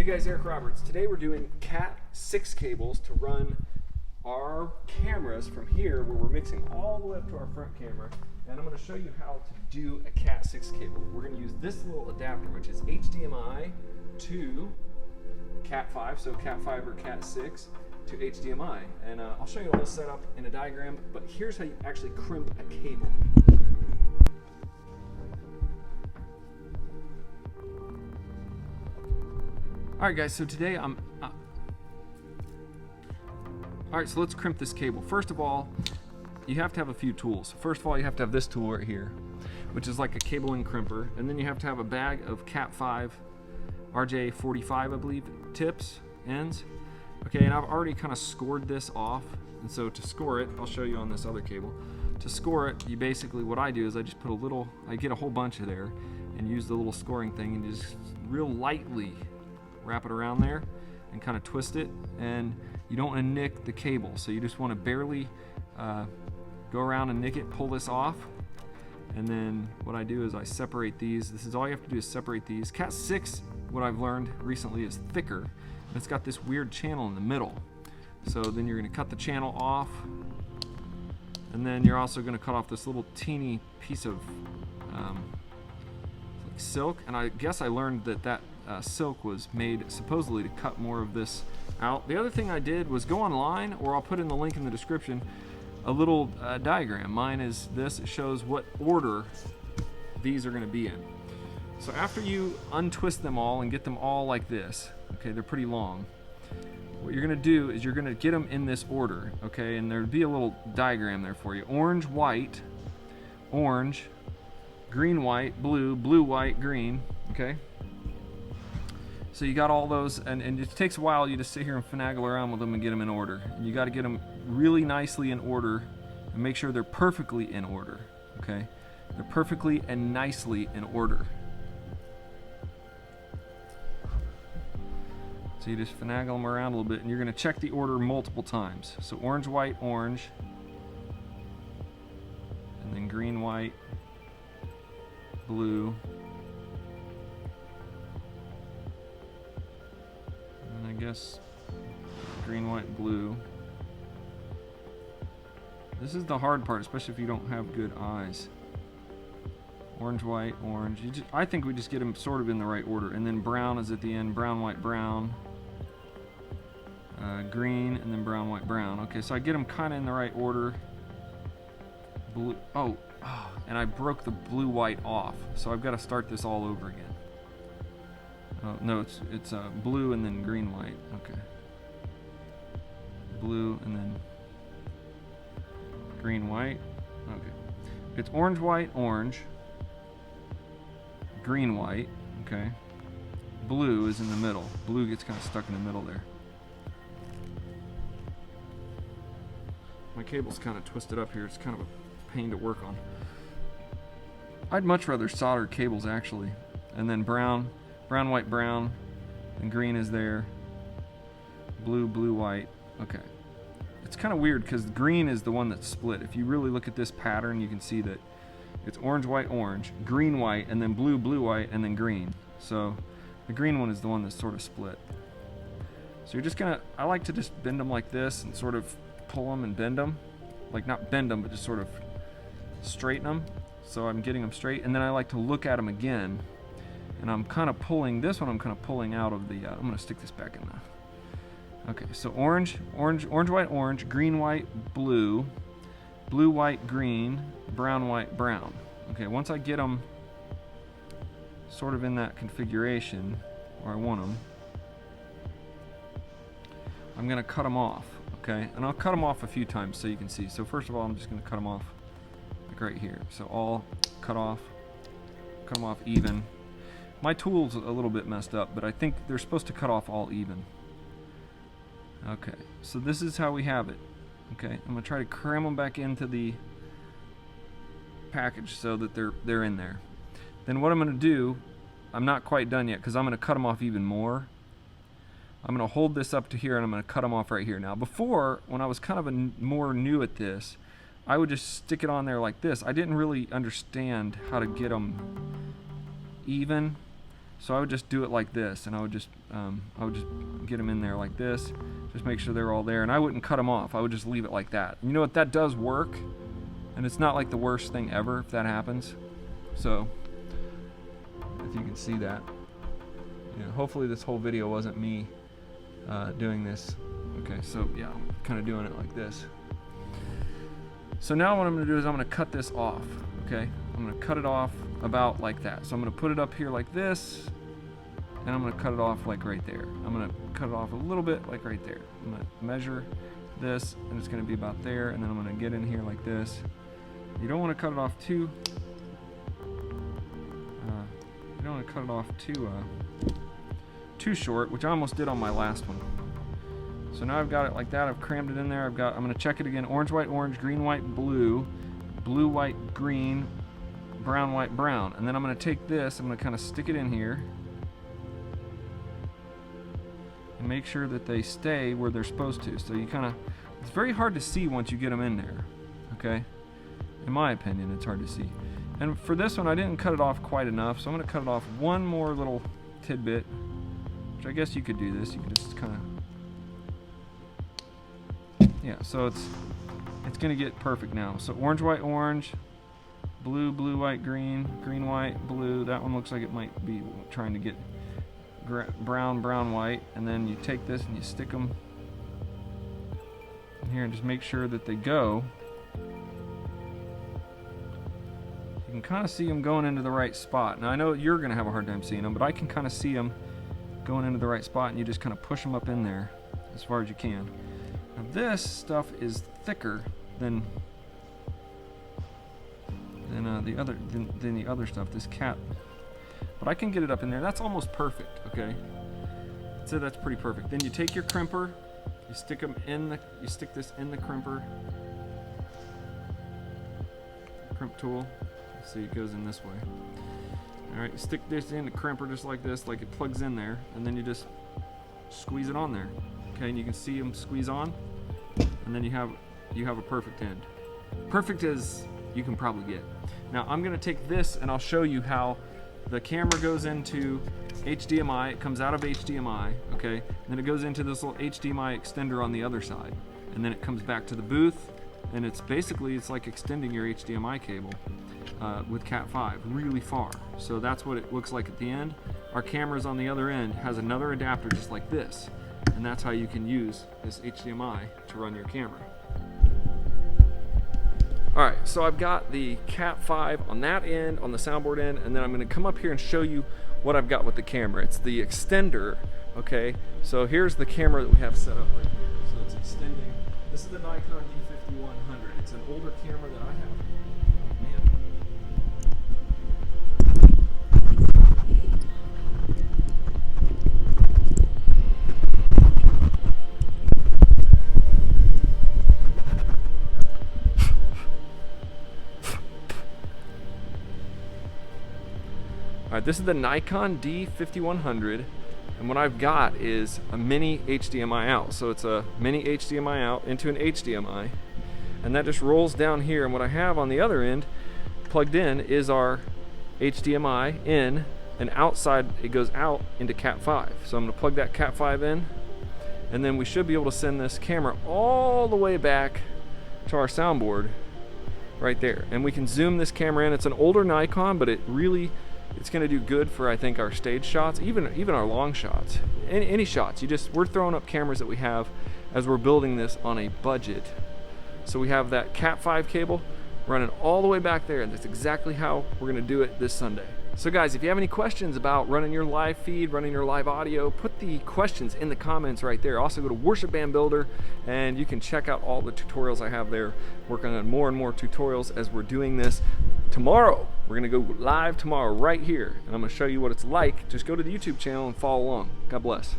guys, Eric Roberts. Today we're doing Cat6 cables to run our cameras from here where we're mixing all the way up to our front camera, and I'm going to show you how to do a Cat6 cable. We're going to use this little adapter, which is HDMI to Cat5, so Cat5 or Cat6 to HDMI, and I'll show you all this set up in a diagram, but here's how you actually crimp a cable. Alright guys, so today Alright, so let's crimp this cable. First of all, you have to have a few tools. First of all, you have to have this tool right here, which is like a cabling crimper, and then you have to have a bag of Cat5 rj45, I believe, tips, ends. Okay, and I've already kind of scored this off, and so to score it, I'll show you on this other cable. To score it, you basically, what I do is I just put I get a whole bunch of there, and use the little scoring thing, and just real lightly wrap it around there and kind of twist it, and you don't want to nick the cable, so you just want to barely go around and nick it, pull this off, and then what I do is I separate these. This is all you have to do is separate these. Cat6, what I've learned recently, is thicker, and it's got this weird channel in the middle, so then you're going to cut the channel off, and then you're also going to cut off this little teeny piece of like silk, and I guess I learned that silk was made supposedly to cut more of this out. The other thing I did was go online, or I'll put in the link in the description, a little diagram. Mine is this. It shows what order these are going to be in. So after you untwist them all and get them all like this, okay, they're pretty long, what you're going to do is you're going to get them in this order, okay, and there'll be a little diagram there for you. Orange, white, orange, green, white, blue, blue, white, green, okay? So you got all those, and it takes a while. You just sit here and finagle around with them and get them in order. And you got to get them really nicely in order and make sure they're perfectly in order, okay? They're perfectly and nicely in order. So you just finagle them around a little bit, and you're going to check the order multiple times. So orange, white, orange, and then green, white, blue, and I guess green, white, blue. This is the hard part, especially if you don't have good eyes. Orange, white, orange. I think we just get them sort of in the right order, and then brown is at the end. Brown, white, brown. Green, and then brown, white, brown. Okay, so I get them kind of in the right order. Blue. Oh, and I broke the blue, white off, so I've got to start this all over again. No, it's blue and then green, white. Okay. Blue and then green, white. Okay. It's orange, white, orange. Green, white. Okay. Blue is in the middle. Blue gets kind of stuck in the middle there. My cable's kind of twisted up here. It's kind of a pain to work on. I'd much rather solder cables actually. And then brown, brown, white, brown, and green is there. Blue, blue, white. Okay. It's kind of weird because green is the one that's split. If you really look at this pattern, you can see that it's orange, white, orange, green, white, and then blue, blue, white, and then green. So the green one is the one that's sort of split. So you're just gonna, I like to just bend them like this and sort of pull them and bend them. Like not bend them, but just sort of straighten them. So I'm getting them straight, and then I like to look at them again, and I'm kind of pulling, this one I'm kind of pulling out of the, I'm gonna stick this back in the, okay, so orange, orange, orange, white, orange, green, white, blue, blue, white, green, brown, white, brown. Okay, once I get them sort of in that configuration where I want them, I'm gonna cut them off, okay? And I'll cut them off a few times so you can see. So first of all, I'm just gonna cut them off like right here. So all cut them off even. My tool's a little bit messed up, but I think they're supposed to cut off all even. Okay, so this is how we have it. Okay, I'm gonna try to cram them back into the package so that they're in there. Then what I'm gonna do, I'm not quite done yet because I'm gonna cut them off even more. I'm gonna hold this up to here and I'm gonna cut them off right here. Now before, when I was kind of more new at this, I would just stick it on there like this. I didn't really understand how to get them even. So I would just do it like this, and I would just get them in there like this, just make sure they're all there, and I wouldn't cut them off. I would just leave it like that. You know what, that does work, and it's not like the worst thing ever if that happens. So if you can see that, you know, hopefully this whole video wasn't me doing this. Okay, so yeah, I'm kind of doing it like this. So now what I'm going to do is I'm going to cut this off. Okay, I'm going to cut it off about like that. So I'm going to put it up here like this, and I'm going to cut it off like right there. I'm going to cut it off a little bit like right there. I'm going to measure this, and it's going to be about there, and then I'm going to get in here like this. You don't want to cut it off too too short, which I almost did on my last one. So now I've got it like that. I've crammed it in there. I'm going to check it again. Orange, white, orange, green, white, blue, blue, white, green, brown, white, brown. And then I'm going to take this, I'm going to kind of stick it in here and make sure that they stay where they're supposed to. So you kind of, it's very hard to see once you get them in there, okay? In my opinion, it's hard to see. And for this one, I didn't cut it off quite enough, so I'm going to cut it off one more little tidbit, which I guess you could do this. You could just kind of, yeah, so it's going to get perfect now. So orange, white, orange, blue, blue, white, green, green, white, blue. That one looks like it might be trying to get brown, brown, white. And then you take this and you stick them in here and just make sure that they go. You can kind of see them going into the right spot. Now I know you're going to have a hard time seeing them, but I can kind of see them going into the right spot, and you just kind of push them up in there as far as you can. Now this stuff is thicker than the other stuff, this cat. But I can get it up in there. That's almost perfect, okay? So that's pretty perfect. Then you take your crimper, you stick this in the crimper. Crimp tool. See, it goes in this way. Alright, you stick this in the crimper just like this, like it plugs in there, and then you just squeeze it on there. Okay, and you can see them squeeze on, and then you have a perfect end. Perfect as you can probably get. Now I'm going to take this and I'll show you how the camera goes into HDMI. It comes out of HDMI, okay, and then it goes into this little HDMI extender on the other side, and then it comes back to the booth, and it's like extending your HDMI cable with Cat5 really far. So that's what it looks like at the end. Our camera's on the other end has another adapter just like this, and that's how you can use this HDMI to run your camera. Alright, so I've got the Cat5 on that end, on the soundboard end, and then I'm going to come up here and show you what I've got with the camera. It's the extender, okay? So here's the camera that we have set up right here. So it's extending. This is the Nikon D5100. It's an older camera that I have. Oh, man. Alright, this is the Nikon D5100, and what I've got is a mini HDMI out. So it's a mini HDMI out into an HDMI, and that just rolls down here, and what I have on the other end plugged in is our HDMI in, and outside it goes out into Cat5. So I'm going to plug that Cat5 in, and then we should be able to send this camera all the way back to our soundboard right there. And we can zoom this camera in. It's an older Nikon, but it's going to do good for, I think, our stage shots, even our long shots, any shots. We're throwing up cameras that we have as we're building this on a budget. So we have that Cat5 cable running all the way back there, and that's exactly how we're going to do it this Sunday. So guys, if you have any questions about running your live feed, running your live audio, put the questions in the comments right there. Also go to Worship Band Builder, and you can check out all the tutorials I have there. Working on more and more tutorials as we're doing this. Tomorrow, we're going to go live tomorrow right here, and I'm going to show you what it's like. Just go to the YouTube channel and follow along. God bless.